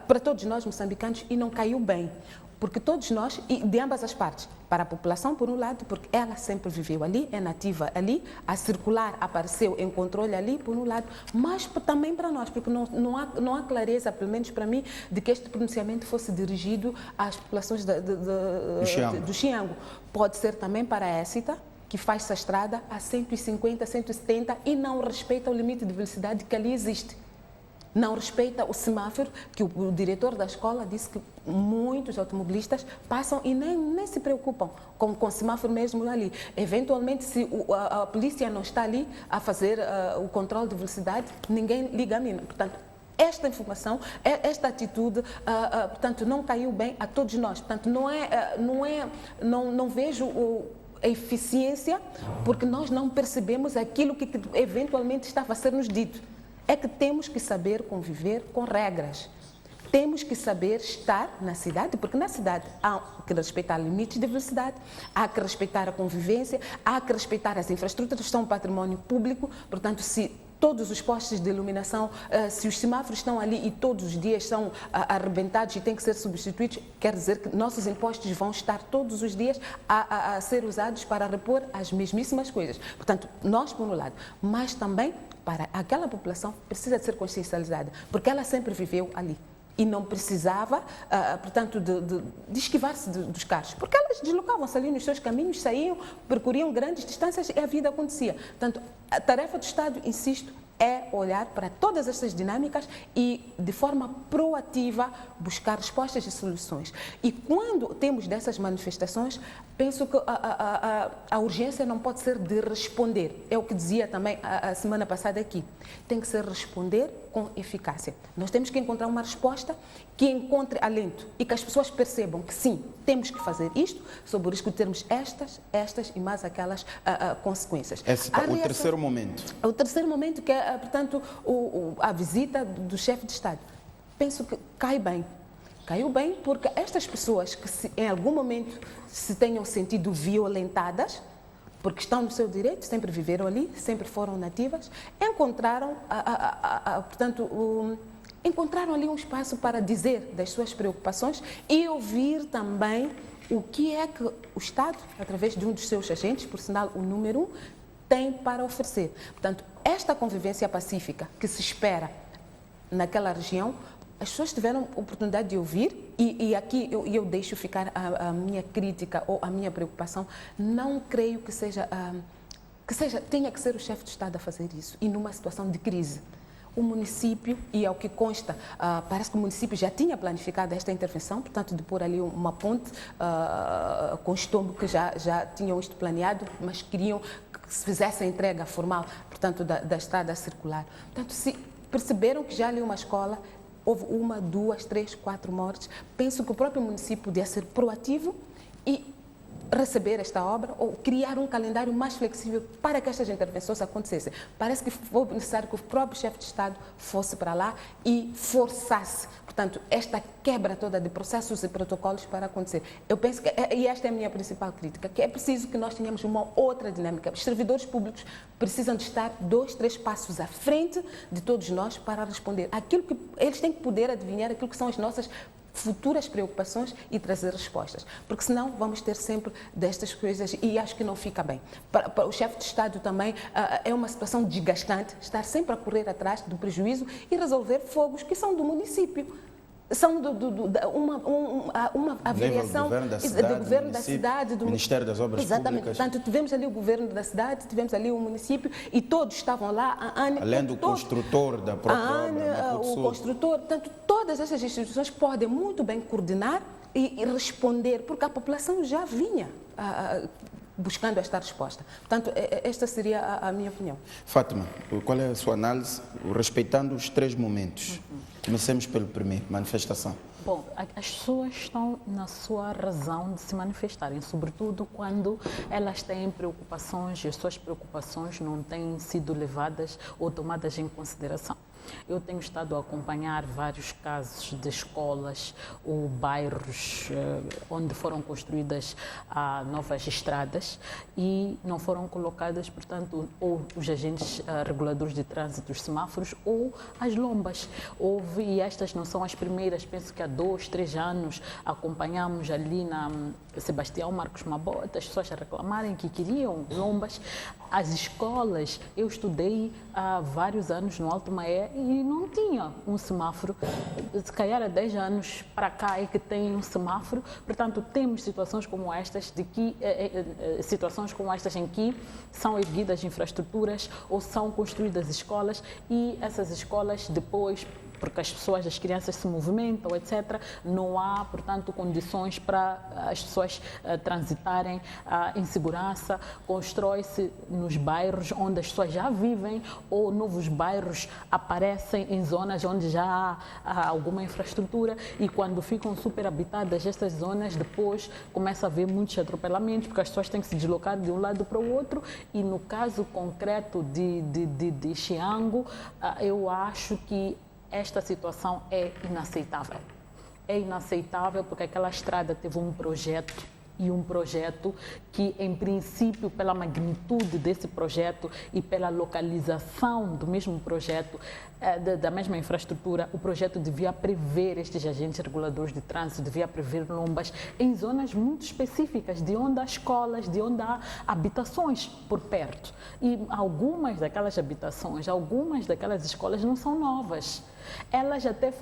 para todos nós moçambicanos e não caiu bem. Porque todos nós, e de ambas as partes, para a população por um lado, porque ela sempre viveu ali, é nativa ali, a circular apareceu, encontrou-lhe ali por um lado, mas também para nós, porque não há clareza, pelo menos para mim, de que este pronunciamento fosse dirigido às populações do Xiango. Pode ser também para a Écita, que faz essa estrada a 150, 170 e não respeita o limite de velocidade que ali existe. Não respeita o semáforo, que o diretor da escola disse que muitos automobilistas passam e nem se preocupam com o semáforo mesmo ali. Eventualmente, se a polícia não está ali a fazer o controle de velocidade, ninguém liga a mina. Portanto, esta informação, esta atitude, portanto, não caiu bem a todos nós. Portanto, não vejo a eficiência, porque nós não percebemos aquilo que eventualmente estava a ser nos dito. É que temos que saber conviver com regras. Temos que saber estar na cidade, porque na cidade há que respeitar limites de velocidade, há que respeitar a convivência, há que respeitar as infraestruturas, são património público. Portanto, se todos os postes de iluminação, se os semáforos estão ali e todos os dias são arrebentados e têm que ser substituídos, quer dizer que nossos impostos vão estar todos os dias a ser usados para repor as mesmíssimas coisas. Portanto, nós por um lado, mas também para aquela população precisa de ser consciencializada, porque ela sempre viveu ali. e não precisava, portanto, de esquivar-se dos carros, porque elas deslocavam-se ali nos seus caminhos, saíam, percorriam grandes distâncias e a vida acontecia. Portanto, a tarefa do Estado, insisto, é olhar para todas estas dinâmicas e, de forma proativa, buscar respostas e soluções. E quando temos dessas manifestações, penso que a urgência não pode ser de responder. É o que dizia também a semana passada aqui. Tem que ser responder com eficácia. Nós temos que encontrar uma resposta que encontre alento e que as pessoas percebam que sim, temos que fazer isto, sob o risco de termos estas e mais aquelas consequências. Esse é o terceiro momento. O terceiro momento, que é, portanto, a visita do chefe de Estado. Penso que cai bem. Caiu bem porque estas pessoas que em algum momento se tenham sentido violentadas, porque estão no seu direito, sempre viveram ali, sempre foram nativas, encontraram, encontraram ali um espaço para dizer das suas preocupações e ouvir também o que é que o Estado, através de um dos seus agentes, por sinal o número 1, tem para oferecer. Portanto, esta convivência pacífica que se espera naquela região, as pessoas tiveram oportunidade de ouvir e aqui eu deixo ficar a minha crítica ou a minha preocupação. Não creio que tenha que ser o chefe de Estado a fazer isso e numa situação de crise. O município, e ao que consta, parece que o município já tinha planificado esta intervenção, portanto, de pôr ali uma ponte com o estômago que já tinham isto planeado, mas queriam que se fizesse a entrega formal, portanto, da estrada circular. Portanto, se perceberam que já ali uma escola houve 1, 2, 3, 4 mortes, penso que o próprio município podia ser proativo e receber esta obra ou criar um calendário mais flexível para que estas intervenções acontecessem. Parece que foi necessário que o próprio chefe de Estado fosse para lá e forçasse, portanto, esta quebra toda de processos e protocolos para acontecer. Eu penso que, e esta é a minha principal crítica, que é preciso que nós tenhamos uma outra dinâmica. Os servidores públicos precisam de estar 2, 3 passos à frente de todos nós para responder aquilo que eles têm que poder adivinhar, aquilo que são as nossas futuras preocupações e trazer respostas, porque senão vamos ter sempre destas coisas e acho que não fica bem. Para o chefe de Estado também é uma situação desgastante estar sempre a correr atrás do prejuízo e resolver fogos que são do município. São uma avaliação do governo da cidade, do Ministério das Obras Exatamente. Públicas. Portanto, tivemos ali o governo da cidade, tivemos ali o município e todos estavam lá. Além do construtor da própria obra, o construtor. Portanto, todas essas instituições podem muito bem coordenar e responder, porque a população já vinha buscando esta resposta. Portanto, esta seria a minha opinião. Fátima, qual é a sua análise, respeitando os 3 momentos? Comecemos pelo primeiro, manifestação. Bom, as pessoas estão na sua razão de se manifestarem, sobretudo quando elas têm preocupações e as suas preocupações não têm sido levadas ou tomadas em consideração. Eu tenho estado a acompanhar vários casos de escolas ou bairros onde foram construídas novas estradas e não foram colocadas, portanto, ou os agentes reguladores de trânsito, os semáforos, ou as lombas. E estas não são as primeiras, penso que há 2, 3 anos acompanhamos ali na Sebastião Marcos Mabota as pessoas a reclamarem que queriam lombas. As escolas, eu estudei há vários anos no Alto Maé e não tinha um semáforo. Se calhar há 10 anos para cá é que tem um semáforo. Portanto, temos situações como estas, em que são erguidas infraestruturas ou são construídas escolas e essas escolas depois, porque as pessoas, as crianças se movimentam, etc., não há, portanto, condições para as pessoas transitarem em segurança. Constrói-se nos bairros onde as pessoas já vivem ou novos bairros aparecem em zonas onde já há alguma infraestrutura e quando ficam superhabitadas estas zonas, depois começa a haver muitos atropelamentos, porque as pessoas têm que se deslocar de um lado para o outro e no caso concreto de Xiango, eu acho que esta situação é inaceitável. É inaceitável porque aquela estrada teve um projeto e um projeto que, em princípio, pela magnitude desse projeto e pela localização do mesmo projeto, da mesma infraestrutura, o projeto devia prever estes agentes reguladores de trânsito, devia prever lombas em zonas muito específicas, de onde há escolas, de onde há habitações por perto. E algumas daquelas habitações, algumas daquelas escolas não são novas. Elas até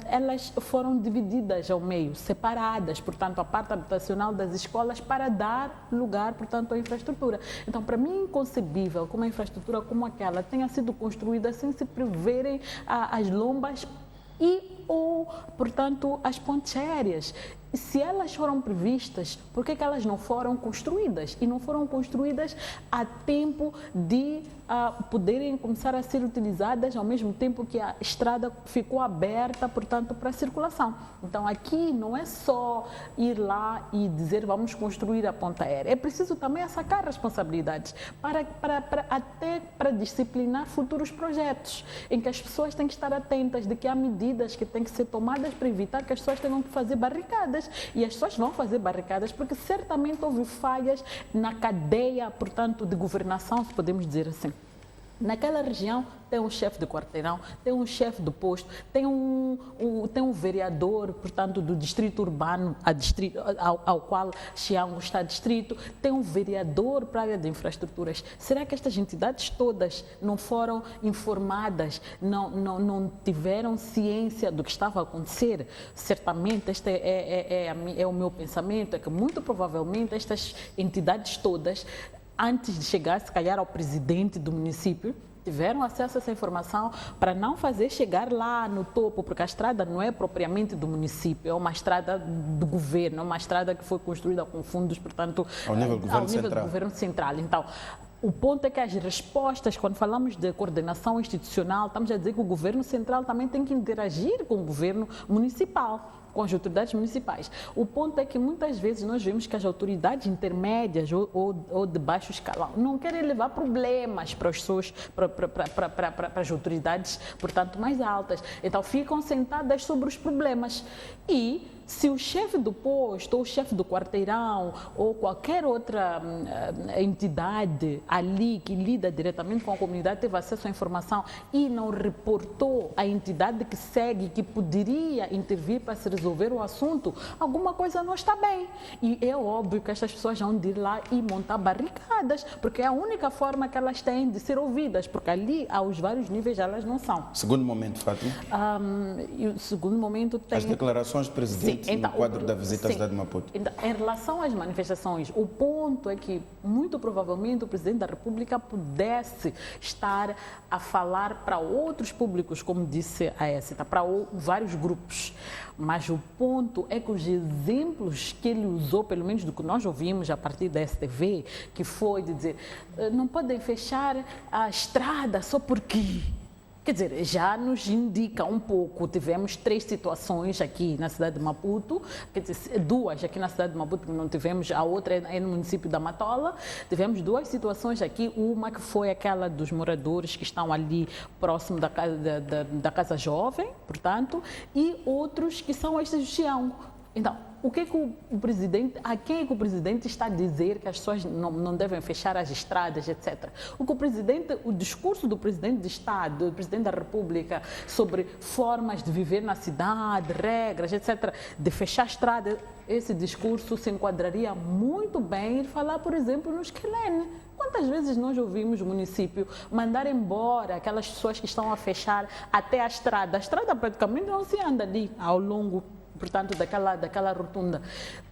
elas foram divididas ao meio, separadas, portanto, a parte habitacional das escolas para dar lugar, portanto, à infraestrutura. Então, para mim é inconcebível que uma infraestrutura como aquela tenha sido construída sem se preverem as lombas ou, portanto, as pontes aéreas. Se elas foram previstas, por que elas não foram construídas? E não foram construídas a tempo de poderem começar a ser utilizadas ao mesmo tempo que a estrada ficou aberta, portanto, para a circulação. Então, aqui não é só ir lá e dizer vamos construir a ponte aérea. É preciso também sacar responsabilidades até para disciplinar futuros projetos, em que as pessoas têm que estar atentas de que há medidas que têm que ser tomadas para evitar que as pessoas tenham que fazer barricadas. E as pessoas vão fazer barricadas porque certamente houve falhas na cadeia, portanto, de governação, se podemos dizer assim. Naquela região tem um chefe de quarteirão, tem um chefe de posto, tem um vereador, portanto, do distrito urbano ao qual Xiango está distrito, tem um vereador para a área de infraestruturas. Será que estas entidades todas não foram informadas, não tiveram ciência do que estava a acontecer? Certamente, este é o meu pensamento, é que muito provavelmente estas entidades todas, antes de chegar, se calhar, ao presidente do município, tiveram acesso a essa informação para não fazer chegar lá no topo, porque a estrada não é propriamente do município, é uma estrada do governo, é uma estrada que foi construída com fundos, portanto, ao nível do governo central. Então, o ponto é que as respostas, quando falamos de coordenação institucional, estamos a dizer que o governo central também tem que interagir com o governo municipal, com as autoridades municipais. O ponto é que muitas vezes nós vemos que as autoridades intermédias ou de baixo escalão não querem levar problemas para as pessoas, para as autoridades, portanto, mais altas. Então, ficam sentadas sobre os problemas. E se o chefe do posto, ou o chefe do quarteirão, ou qualquer outra entidade ali que lida diretamente com a comunidade teve acesso à informação e não reportou à entidade que segue, que poderia intervir para se resolver o assunto, alguma coisa não está bem. E é óbvio que estas pessoas vão ir lá e montar barricadas, porque é a única forma que elas têm de ser ouvidas, porque ali, aos vários níveis, elas não são. Segundo momento, Fátima. E o segundo momento tem... As declarações do presidente. Então, no quadro da visita à cidade de Maputo. Então, em relação às manifestações, o ponto é que, muito provavelmente, o Presidente da República pudesse estar a falar para outros públicos, como disse a Écita, para vários grupos. Mas o ponto é que os exemplos que ele usou, pelo menos do que nós ouvimos a partir da STV, que foi de dizer, não podem fechar a estrada só porque... Quer dizer, já nos indica um pouco. Tivemos 3 situações aqui na cidade de Maputo, quer dizer, 2 aqui na cidade de Maputo que não tivemos, a outra é no município da Matola. Tivemos 2 situações aqui, uma que foi aquela dos moradores que estão ali próximo da Casa Jovem, portanto, e outros que são estes do Xiango. Então, o que é que o presidente, a quem é que o presidente está a dizer que as pessoas não devem fechar as estradas, etc. O discurso do presidente de Estado, do presidente da República, sobre formas de viver na cidade, regras, etc., de fechar estradas, esse discurso se enquadraria muito bem em falar, por exemplo, no Esquelene. Quantas vezes nós ouvimos o município mandar embora aquelas pessoas que estão a fechar até a estrada? A estrada praticamente não se anda ali ao longo, portanto, daquela rotunda.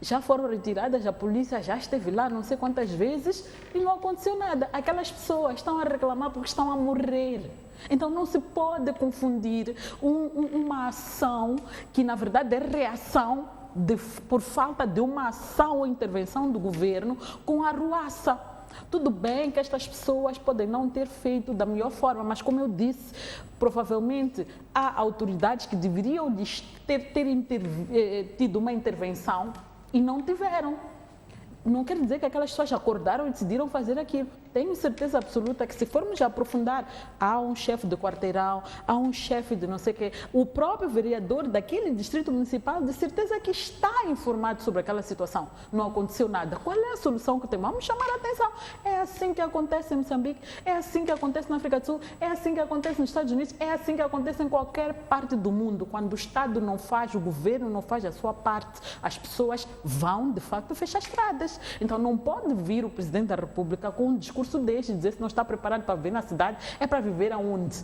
Já foram retiradas, a polícia já esteve lá não sei quantas vezes e não aconteceu nada. Aquelas pessoas estão a reclamar porque estão a morrer. Então não se pode confundir uma ação que na verdade é reação por falta de uma ação ou intervenção do governo com a arruaça. Tudo bem que estas pessoas podem não ter feito da melhor forma, mas como eu disse, provavelmente há autoridades que deveriam ter tido uma intervenção e não tiveram. Não quer dizer que aquelas pessoas acordaram e decidiram fazer aquilo. Tenho certeza absoluta que se formos aprofundar, há um chefe de quarteirão, há um chefe de não sei o quê, o próprio vereador daquele distrito municipal, de certeza que está informado sobre aquela situação. Não aconteceu nada. Qual é a solução que temos? Vamos chamar a atenção. É assim que acontece em Moçambique, é assim que acontece na África do Sul, é assim que acontece nos Estados Unidos, é assim que acontece em qualquer parte do mundo. Quando o Estado não faz, o governo não faz a sua parte, as pessoas vão, de facto, fechar estradas. Então não pode vir o Presidente da República com um discurso deste, dizer se não está preparado para viver na cidade, é para viver aonde?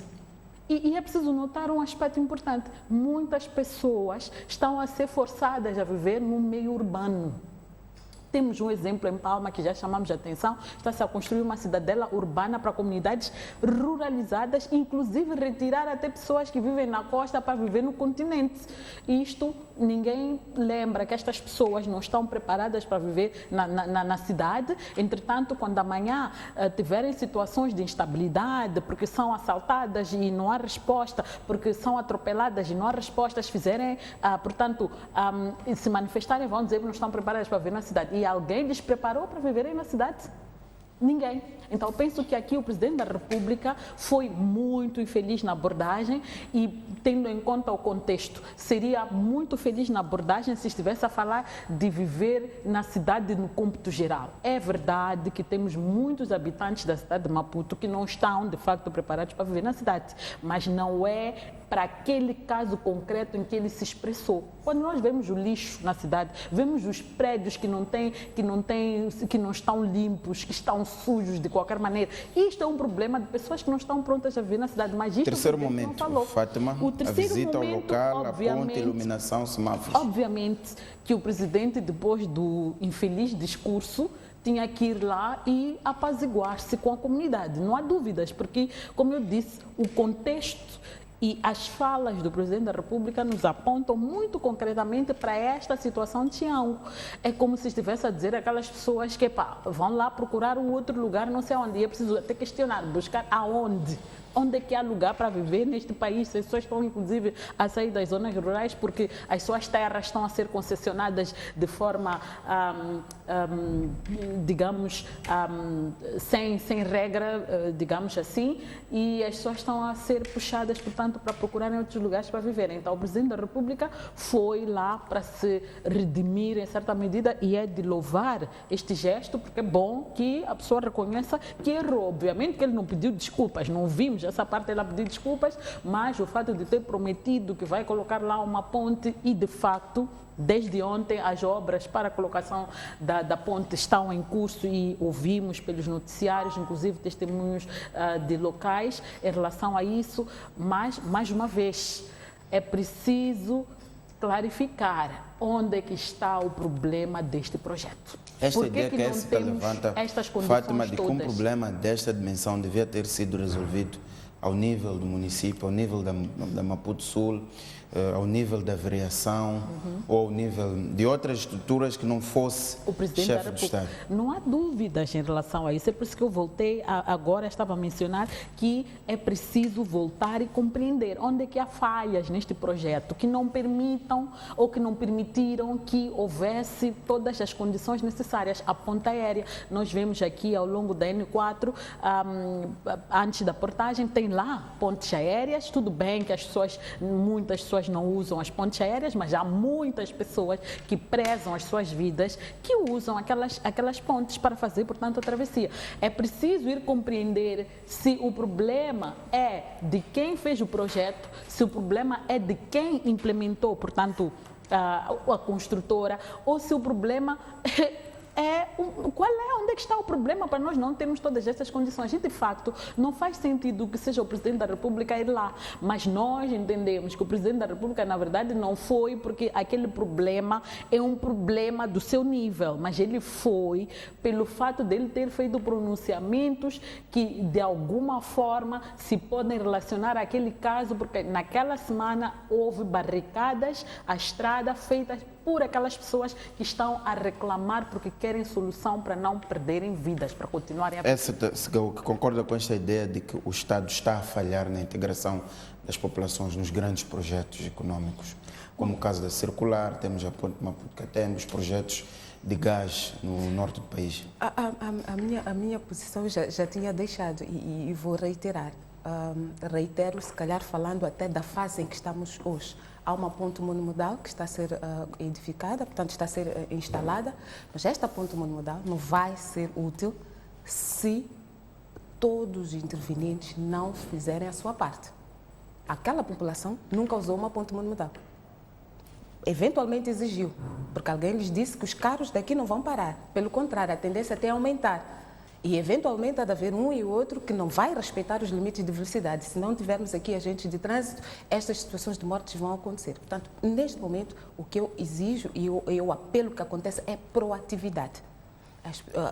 E é preciso notar um aspecto importante. Muitas pessoas estão a ser forçadas a viver no meio urbano. Temos um exemplo em Palma que já chamamos de atenção, está-se a construir uma cidadela urbana para comunidades ruralizadas, inclusive retirar até pessoas que vivem na costa para viver no continente. Isto, ninguém lembra que estas pessoas não estão preparadas para viver na cidade. Entretanto, quando amanhã tiverem situações de instabilidade, porque são assaltadas e não há resposta, porque são atropeladas e não há respostas, se manifestarem, vão dizer que não estão preparadas para viver na cidade. E alguém lhes preparou para viverem na cidade? Ninguém. Então, penso que aqui o Presidente da República foi muito infeliz na abordagem e, tendo em conta o contexto, seria muito feliz na abordagem se estivesse a falar de viver na cidade no cômputo geral. É verdade que temos muitos habitantes da cidade de Maputo que não estão, de facto, preparados para viver na cidade, mas não é para aquele caso concreto em que ele se expressou. Quando nós vemos o lixo na cidade, vemos os prédios que não estão limpos, que estão sujos de qualquer maneira. Isto é um problema de pessoas que não estão prontas a viver na cidade. Mas isto terceiro momento, não falou. Fátima, a visita ao local, a ponte, iluminação, semáforos. Obviamente que o presidente, depois do infeliz discurso, tinha que ir lá e apaziguar-se com a comunidade. Não há dúvidas, porque, como eu disse, o contexto e as falas do Presidente da República nos apontam muito concretamente para esta situação de Tião. É como se estivesse a dizer aquelas pessoas que vão lá procurar um outro lugar, não sei onde. E é preciso até questionar, buscar aonde. Onde é que há lugar para viver neste país? As pessoas estão, inclusive, a sair das zonas rurais porque as suas terras estão a ser concessionadas de forma, sem regra, digamos assim, e as pessoas estão a ser puxadas, portanto, para procurarem outros lugares para viverem. Então, o Presidente da República foi lá para se redimir em certa medida e é de louvar este gesto, porque é bom que a pessoa reconheça que errou. Obviamente que ele não pediu desculpas, não vimos essa parte ela pedir desculpas, mas o fato de ter prometido que vai colocar lá uma ponte e, de facto, desde ontem as obras para a colocação da ponte estão em curso e ouvimos pelos noticiários, inclusive testemunhos de locais em relação a isso, mas, mais uma vez, é preciso clarificar onde é que está o problema deste projeto. Esta ideia que a ESCA levanta, Fátima, de que um problema desta dimensão devia ter sido resolvido ao nível do município, ao nível da Maputo Sul, ao nível da vereação ou ao nível de outras estruturas que não fosse o Presidente chefe da do República. Estado. Não há dúvidas em relação a isso. É por isso que eu voltei, agora estava a mencionar que é preciso voltar e compreender onde é que há falhas neste projeto que não permitam ou que não permitiram que houvesse todas as condições necessárias. A ponte aérea, nós vemos aqui ao longo da N4, antes da portagem, tem lá pontes aéreas, tudo bem que muitas pessoas não usam as pontes aéreas, mas há muitas pessoas que prezam as suas vidas que usam aquelas pontes para fazer, portanto, a travessia. É preciso ir compreender se o problema é de quem fez o projeto, se o problema é de quem implementou, portanto, a construtora, ou se o problema onde é que está o problema para nós não termos todas essas condições? E, de facto, não faz sentido que seja o Presidente da República ir lá, mas nós entendemos que o Presidente da República, na verdade, não foi porque aquele problema é um problema do seu nível, mas ele foi pelo fato dele ter feito pronunciamentos que, de alguma forma, se podem relacionar àquele caso, porque naquela semana houve barricadas à estrada feitas por aquelas pessoas que estão a reclamar porque querem solução para não perderem vidas, para continuarem a... Concorda com esta ideia de que o Estado está a falhar na integração das populações nos grandes projetos econômicos, como o caso da Circular, temos a Ponte Maputo, temos projetos de gás no norte do país? A minha posição já tinha deixado e vou reiterar. Reitero, se calhar falando até da fase em que estamos hoje. Há uma ponte monomodal que está a ser edificada, portanto está a ser instalada, mas esta ponte monomodal não vai ser útil se todos os intervenientes não fizerem a sua parte. Aquela população nunca usou uma ponte monomodal. Eventualmente exigiu, porque alguém lhes disse que os carros daqui não vão parar. Pelo contrário, a tendência até é aumentar. E, eventualmente, há de haver um e outro que não vai respeitar os limites de velocidade. Se não tivermos aqui agentes de trânsito, estas situações de mortes vão acontecer. Portanto, neste momento, o que eu exijo e o apelo que acontece é proatividade.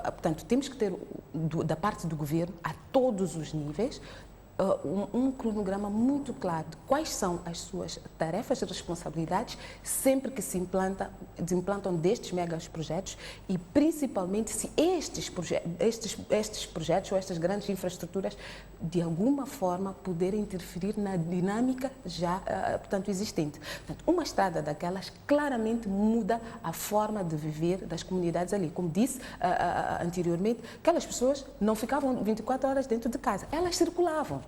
Portanto, temos que ter, da parte do governo, a todos os níveis, um cronograma muito claro de quais são as suas tarefas e responsabilidades sempre que se implantam destes megas projetos e principalmente se estes projetos ou estas grandes infraestruturas de alguma forma poderem interferir na dinâmica já, portanto, existente. Portanto, uma estrada daquelas claramente muda a forma de viver das comunidades ali. Como disse anteriormente, aquelas pessoas não ficavam 24 horas dentro de casa, elas circulavam.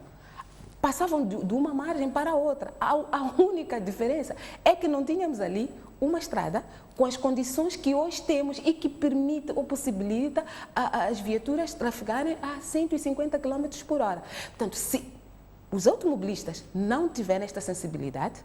Passavam de uma margem para a outra. A única diferença é que não tínhamos ali uma estrada com as condições que hoje temos e que permite ou possibilita as viaturas trafegarem a 150 km por hora. Portanto, se os automobilistas não tiverem esta sensibilidade,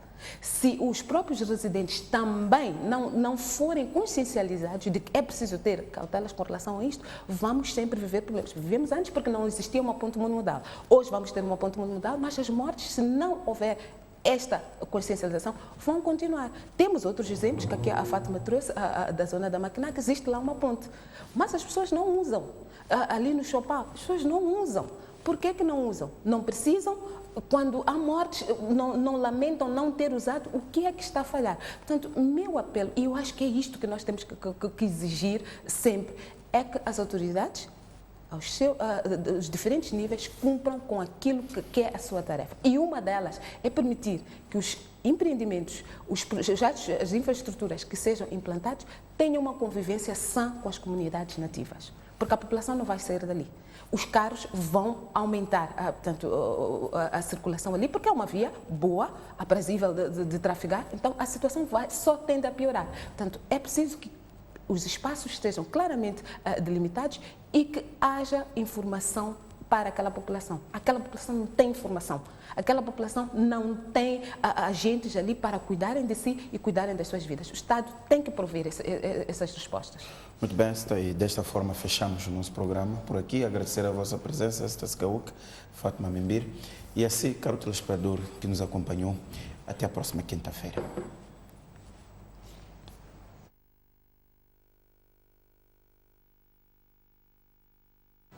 se os próprios residentes também não forem consciencializados de que é preciso ter cautelas com relação a isto, vamos sempre viver problemas. Vivemos antes porque não existia uma ponte multimodal. Hoje vamos ter uma ponte multimodal, mas as mortes, se não houver esta consciencialização, vão continuar. Temos outros exemplos que aqui a Fátima trouxe, da zona da Maquiná, que existe lá uma ponte. Mas as pessoas não usam. Ali no Chopal, as pessoas não usam. Por que não usam? Não precisam. Quando há mortes, não lamentam não ter usado, o que é que está a falhar? Portanto, o meu apelo, e eu acho que é isto que nós temos que exigir sempre, é que as autoridades, aos diferentes níveis, cumpram com aquilo que é a sua tarefa. E uma delas é permitir que os empreendimentos, os projetos, as infraestruturas que sejam implantados tenham uma convivência sã com as comunidades nativas, porque a população não vai sair dali. Os carros vão aumentar a circulação ali, porque é uma via boa, aprazível de trafegar, então a situação só tende a piorar. Portanto, é preciso que os espaços estejam claramente delimitados e que haja informação para aquela população. Aquela população não tem informação. Aquela população não tem agentes ali para cuidarem de si e cuidarem das suas vidas. O Estado tem que prover essas respostas. Muito bem, e desta forma fechamos o nosso programa por aqui. Agradecer a vossa presença, Stas Kauk, Fátima Mimbir, e assim, caro telespectador que nos acompanhou. Até a próxima quinta-feira.